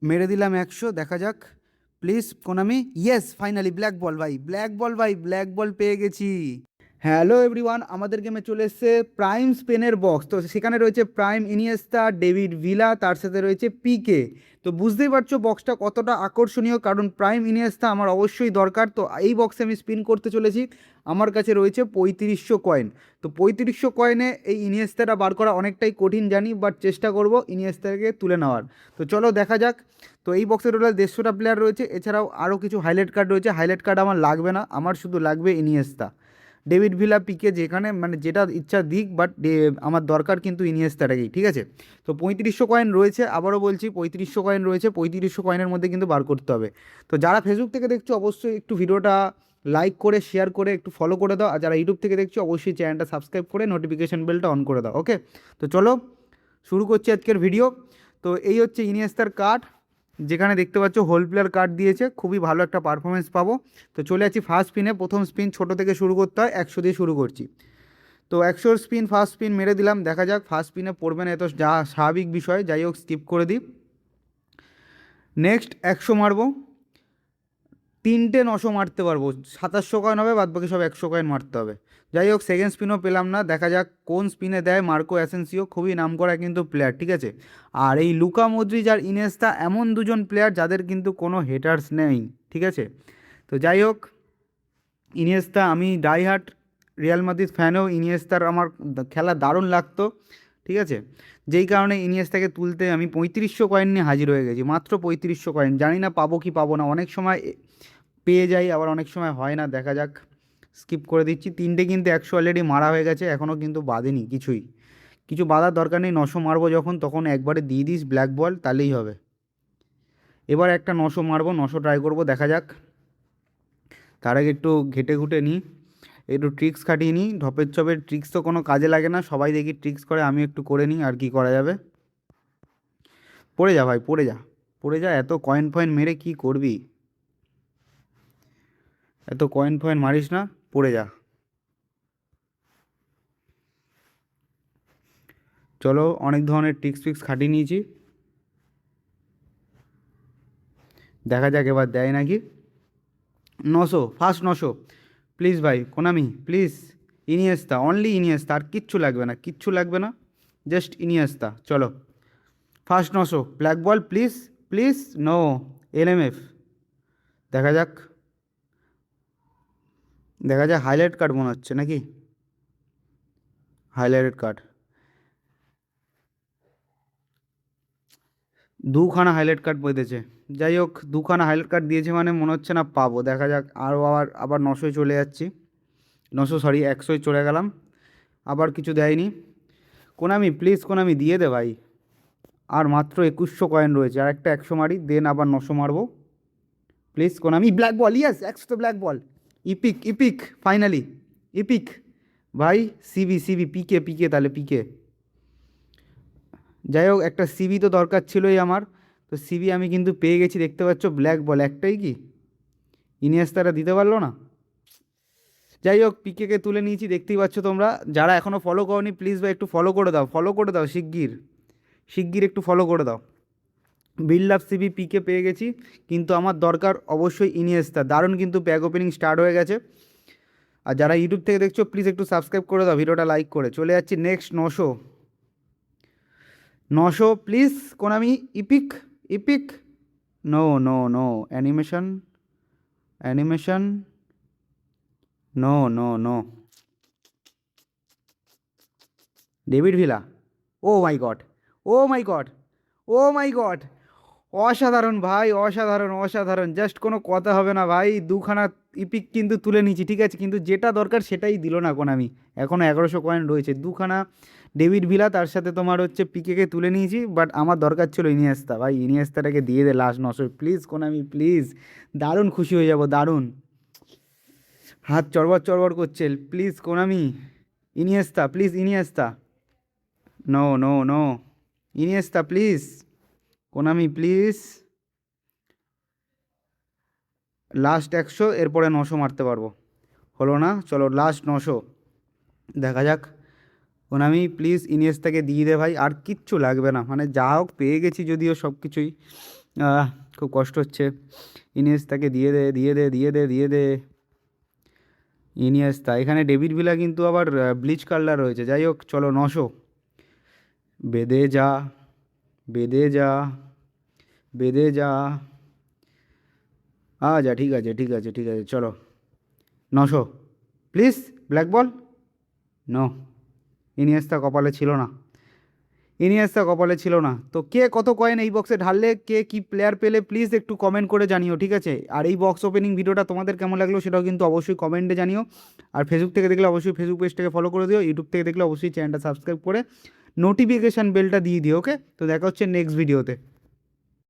মেরে দিলাম 100, দেখা যাক। Please Konami, yes finally black বল ভাই, ব্ল্যাক বল ভাই, ব্ল্যাক বল পেয়ে গেছি। হ্যালো এভরিওয়ান, আমাদের গেমে চলে এসছে প্রাইম স্পেনের বক্স। তো সেখানে রয়েছে প্রাইম ইনিয়েস্তা, ডেভিড ভিলা, তার সাথে রয়েছে পিকে। তো বুঝতেই পারছো বক্সটা কতটা আকর্ষণীয়, কারণ প্রাইম ইনিয়েস্তা আমার অবশ্যই দরকার। তো এই বক্সে আমি স্পিন করতে চলেছি। আমার কাছে রয়েছে 3500 কয়েন। তো 3500 কয়েনে এই ইনিয়েস্তাটা বার করা অনেকটাই কঠিন জানি, বাট চেষ্টা করব ইনিয়েস্তাকে তুলে নেওয়ার। তো চলো দেখা যাক। তো এই বক্সে টোটাল 150টা প্লেয়ার রয়েছে, এছাড়াও আরও কিছু হাইলাইট কার্ড রয়েছে। হাইলাইট কার্ড আমার লাগবে না, আমার শুধু লাগবে ইনিয়েস্তা। ডেভিড ভিলা, পিকে, যেখানে মানে যেটা ইচ্ছা দিক, বাট আমার দরকার কিন্তু ইনিয়েস্তাটাকেই, ঠিক আছে। তো 3500 কয়েন রয়েছে, আবারও বলছি 3500 কয়েন রয়েছে। 3500 কয়েনের মধ্যে কিন্তু বার করতে হবে। তো যারা ফেসবুক থেকে দেখছো অবশ্যই একটু ভিডিওটা লাইক করে শেয়ার করে একটু ফলো করে দাও, আর যারা ইউটিউব থেকে দেখছো অবশ্যই চ্যানেলটা সাবস্ক্রাইব করে নোটিফিকেশন বেলটা অন করে দাও, ওকে। তো চলো শুরু করছি আজকের ভিডিও। তো এই হচ্ছে ইনিয়েস্তার কার্ড, যেখানে দেখতে পাচ্ছ হোল প্লেয়ার কার্ড দিয়েছে, খুবই ভালো একটা পারফরমেন্স পাবো। তো চলে যাচ্ছি ফার্স্ট স্পিনে। প্রথম স্পিন ছোটো থেকে শুরু করতে হয়, 100 দিয়ে শুরু করছি। তো 100 স্পিন, ফার্স্ট স্পিন মেরে দিলাম, দেখা যাক ফার্স্ট স্পিনে পড়বে না, এ তো যা স্বাভাবিক বিষয়, যাই হোক স্কিপ করে দিই। নেক্সট 100 মারবো, 900 মারতে পারবো, 2700 কয়েন হবে, বাদ বাকি সব 100 কয়েন মারতে হবে। যাই হোক সেকেন্ড স্পিনও পেলাম না, দেখা যাক কোন স্পিনে দেয় মার্কো অ্যাসেন্সিও, খুবই নামকরা কিন্তু প্লেয়ার, ঠিক আছে। আর এই লুকা মদ্রিচ আর ইনেস্তা এমন দুজন প্লেয়ার যাদের কিন্তু কোনো হেটার্স নেই, ঠিক আছে। তো যাই হোক, ইনিয়েস্তা, আমি ডাইহার্ট রিয়াল মাদ্রিদ ফ্যানও, ইনিয়েস্তার আমার খেলা দারুণ লাগতো, ঠিক আছে। যেই কারণে ইনিয়েস্তাকে তুলতে আমি 3500 কয়েন নিয়ে হাজির হয়ে গেছি, মাত্র 3500 কয়েন। জানি না পাবো কি পাবো না, অনেক সময় পেয়ে যাই, আবার অনেক সময় হয় না, দেখা যাক। স্কিপ করে দিচ্ছি। তিনটে কিন্তু 100 অলরেডি মারা হয়ে গেছে, এখনও কিন্তু বাঁধেনি কিছুই। কিছু বাঁধার দরকার নেই, 900 মারবো যখন তখন একবারে দিয়ে দিস ব্ল্যাক বল, তাহলেই হবে। এবার একটা 900 মারবো, 900 ট্রাই করবো, দেখা যাক। তার আগে একটু ঘেটে ঘুটে নিই, একটু ট্রিক্স খাটিয়ে নিই। ঢপের চপের ট্রিক্স তো কোনো কাজে লাগে না, সবাই দেখি ট্রিক্স করে, আমি একটু করে নিই, আর কি করা যাবে। পড়ে যা ভাই, পড়ে যা, পড়ে যা। এত কয়েন ফয়েন মেরে কি করবি, এত কয়েন ফয়েন মারিস না, পড়ে যা। চলো, অনেক ধরনের ট্রিক্স ফিক্স খাটিয়ে নিয়েছি, দেখা যাক এবার দেয় নাকি। 900, ফার্স্ট 900। প্লিজ ভাই Konami, please. Iniesta, only Iniesta, আর কিচ্ছু লাগবে না, কিচ্ছু লাগবে না, জাস্ট ইনিয়েস্তা। চলো first 900 black ball, please, please. No, LMF. দেখা যাক, দেখা যাক। হাইলাইট কার্ড মনে হচ্ছে নাকি, হাইলাইটেড কার্ড। দুখানা হাইলাইট কার্ড পেতেছে। যাই হোক, দুখানা হাইলাইট কার্ড দিয়েছে মানে মনে হচ্ছে না পাবো, দেখা যাক। আরও আবার আবার 900 চলে যাচ্ছি, 900 সরি 100 চলে গেলাম, আবার কিছু দেয়নি। কোনামি প্লিজ, কোনামি দিয়ে দে ভাই। আর মাত্র 2100 কয়েন রয়েছে, আর একটা 100 মারি, দেন আবার 900 মারবো। Please Konami, black ball, yes 100 black ball. Epic, epic, finally epic ভাই। সিবি, সিবি, পিকে, পিকে, তাহলে পিকে। যাই হোক, একটা সিবি তো দরকার ছিলই আমার। তো সিবি আমি কিন্তু পেয়ে গেছি, দেখতে পাচ্ছ ব্ল্যাক বল একটাই, কি ইনিয়েস্তারা দিতে পারলো না। যাই হোক, পিকেকে তুলে নিয়েছি, দেখতেই পাচ্ছ তোমরা। যারা এখনও ফলো করনি প্লিজ ভাই একটু ফলো করে দাও, ফলো করে দাও শিগগির, শিগগির একটু ফলো করে দাও। বিল্ড আপ সিবি পিকে পেয়ে গেছি, কিন্তু আমার দরকার অবশ্যই ইনিয়েস্তা। দারুণ কিন্তু প্যাক ওপেনিং স্টার্ট হয়ে গেছে। আর যারা ইউটিউব থেকে দেখছো প্লিজ একটু সাবস্ক্রাইব করে দাও, ভিডিওটা লাইক করে। চলে যাচ্ছি next 900, 900 please Konami, epic, epic. No, no, no, animation, animation, no, no, no. David Villa, oh my god, oh my god, oh my god. অসাধারণ ভাই, অসাধারণ, অসাধারণ, জাস্ট কোনো কথা হবে না ভাই। দুখানা ইপিক কিন্তু তুলে নিয়েছি, ঠিক আছে, কিন্তু যেটা দরকার সেটাই দিল না কোনামি। এখনও 1100 কয়েন রয়েছে, দুখানা ডেভিড ভিলা, তার সাথে তোমার হচ্ছে পিকেকে তুলে নিয়েছি, বাট আমার দরকার ছিল ইনিয়েস্তা ভাই। ইনিয়েস্তাটাকে দিয়ে দে লাস্ট 900 প্লিজ কোনামি, প্লিজ। দারুণ খুশি হয়ে যাব, দারুণ। হাত চড়বড় চড়বড় করছে, please Konami, Iniesta, please Iniesta. No, no, no, Iniesta please, Konami please. Last 100, এরপরে 900 মারতে পারবো। হলো না, চলো লাস্ট 900, দেখা যাক। কোনামি প্লিজ ইনিয়েস্তাকে দিয়ে দে ভাই, আর কিচ্ছু লাগবে না, মানে যা হোক পেয়ে গেছি যদিও সব কিছুই, খুব কষ্ট হচ্ছে। ইনিয়েস্তাকে দিয়ে দে, দিয়ে দে, দিয়ে দে, দিয়ে দে। ইনিয়েস্তা, এখানে ডেভিড ভিলা কিন্তু আবার ব্লিচ কালার রয়েছে। যাই হোক, চলো 900। বেদে যা, বেদে যা, বেদে যা। যা, ঠিক আছে, ঠিক আছে, ঠিক আছে, চলো 900 please. Black ball. No, Iniesta কপালে ছিল না, ইনিয়েস্তা কপালে ছিল না। তো কে কত কয়েন এই বক্সে ঢাললে, কে কি প্লেয়ার পেলে, প্লিজ একটু কমেন্ট করে জানিও, ঠিক আছে? আর এই বক্স ওপেনিং ভিডিওটা তোমাদের কেমন লাগলো সেটাও কিন্তু অবশ্যই কমেন্টে জানিও। আর ফেসবুক থেকে দেখলে অবশ্যই ফেসবুক পেজটাকে ফলো করে দিও, ইউটিউব থেকে দেখলে অবশ্যই চ্যানেলটা সাবস্ক্রাইব করে নোটিফিকেশান বেলটা দিয়ে দিও। ওকে, তো দেখা হচ্ছে নেক্সট ভিডিওতে।